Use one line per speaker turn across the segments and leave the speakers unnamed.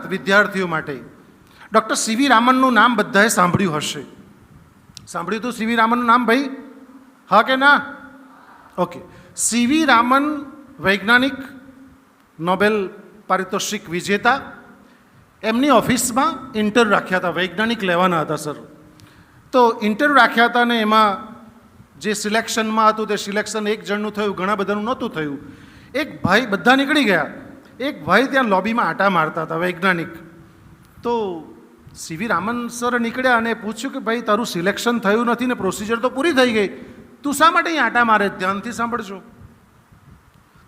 વાત વિદ્યાર્થીઓ માટે. ડૉક્ટર સીવી રામનનું નામ બધાએ સાંભળ્યું હશે. સાંભળ્યું હતું સીવી રામનનું નામ ભાઈ? હા કે ના? ઓકે. સીવી રામન વૈજ્ઞાનિક, નોબેલ પારિતોષિક વિજેતા. એમની ઓફિસમાં ઇન્ટરવ્યૂ રાખ્યા હતા, વૈજ્ઞાનિક લેવાના હતા સર. તો ઇન્ટરવ્યૂ રાખ્યા હતા ને એમાં જે સિલેક્શનમાં હતું તે સિલેક્શન એક જણનું થયું, ઘણા બધાનું નહોતું થયું. એક ભાઈ, બધા નીકળી ગયા, એક ભાઈ ત્યાં લોબીમાં આટા મારતા હતા, વૈજ્ઞાનિક. તો સીવી રામન સર નીકળ્યા અને પૂછ્યું કે ભાઈ તારું સિલેક્શન થયું નથી ને પ્રોસિજર તો પૂરી થઈ ગઈ, તું શા માટે અહીં આટા મારે? ધ્યાનથી સાંભળજો.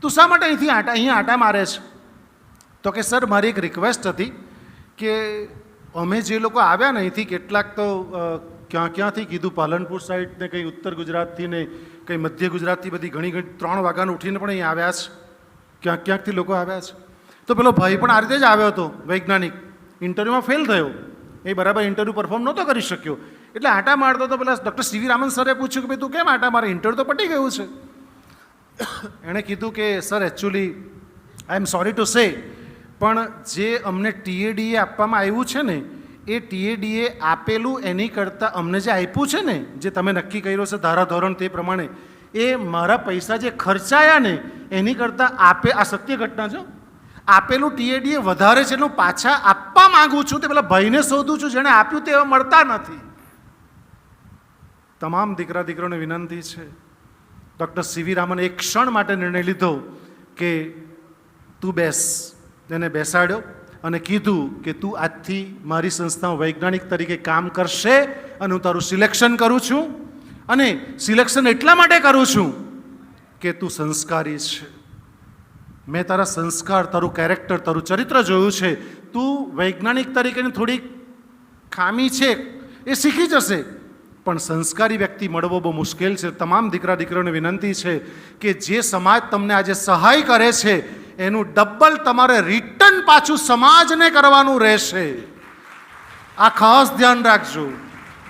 તું શા માટે અહીંયા આટા મારે છે? તો કે સર મારી એક રિક્વેસ્ટ હતી કે અમે જે લોકો આવ્યા ને અહીંથી કેટલાક તો ક્યાંથી કીધું, પાલનપુર સાઈડ ને કંઈ ઉત્તર ગુજરાતથી ને કંઈ મધ્ય ગુજરાતથી બધી ઘણી 3 વાગ્યાને ઉઠીને પણ અહીં આવ્યા છે, ક્યાંકથી લોકો આવ્યા છે. તો પેલો ભાઈ પણ આ રીતે જ આવ્યો હતો, વૈજ્ઞાનિક. ઇન્ટરવ્યૂમાં ફેલ થયો, એ બરાબર ઇન્ટરવ્યૂ પરફોર્મ નહોતો કરી શક્યો, એટલે આટા મારતો તો પેલા ડૉક્ટર સીવી રામન સરે પૂછ્યું કે ભાઈ તું કેમ આટા મારે, ઇન્ટરવ્યૂ તો પટી ગયું છે. એણે કીધું કે sir actually I am sorry to say, પણ જે અમને TADA આપવામાં આવ્યું છે ને એ TADA આપેલું એની કરતાં અમને જે આપ્યું છે ને, જે તમે નક્કી કર્યો છે ધારાધોરણ તે પ્રમાણે, એ મારા પૈસા જે ખર્ચાયા ને એની કરતાં આ સત્ય ઘટના છે, આપેલું TADA વધારે છે એટલે હું પાછા આપવા માગું છું. તે પેલા ભાઈને શોધું છું જેણે આપ્યું તે હવે મળતા નથી. તમામ દીકરા દીકરીઓને વિનંતી છે, ડૉક્ટર સીવી રામન એક ક્ષણ માટે નિર્ણય લીધો કે તું બેસ. એને બેસાડ્યો અને કીધું કે તું આજથી મારી સંસ્થામાં વૈજ્ઞાનિક તરીકે કામ કરશે અને હું તારું સિલેક્શન કરું છું. અને સિલેક્શન એટલા માટે કરું છું કે તું સંસ્કારી છે. મેં તારા સંસ્કાર, તારું કેરેક્ટર, તારું ચરિત્ર જોયું છે. તું વૈજ્ઞાનિક તરીકેની થોડીક ખામી છે એ શીખી જશે, પણ સંસ્કારી વ્યક્તિ મળવો બહુ મુશ્કેલ છે. તમામ દીકરા દીકરીઓને વિનંતી છે કે જે સમાજ તમને આજે સહાય કરે છે એનું ડબલ તમારે રિટર્ન પાછું સમાજને કરવાનું રહેશે. આ ખાસ ધ્યાન રાખજો.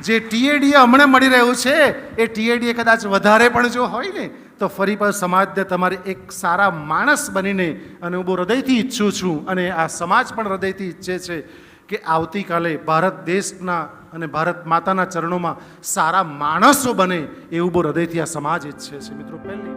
જે TADA હમણાં મળી રહ્યું છે એ TADA કદાચ વધારે પણ જો હોય ને તો ફરી પાછું સમાજને તમારે એક સારા માણસ બનીને, અને હું બહુ હૃદયથી ઈચ્છું છું અને આ સમાજ પણ હૃદયથી ઈચ્છે છે કે આવતીકાલે ભારત દેશના અને ભારત માતાના ચરણોમાં સારા માણસો બને એવું બહુ હૃદયથી આ સમાજ ઈચ્છે છે. મિત્રો, પહેલી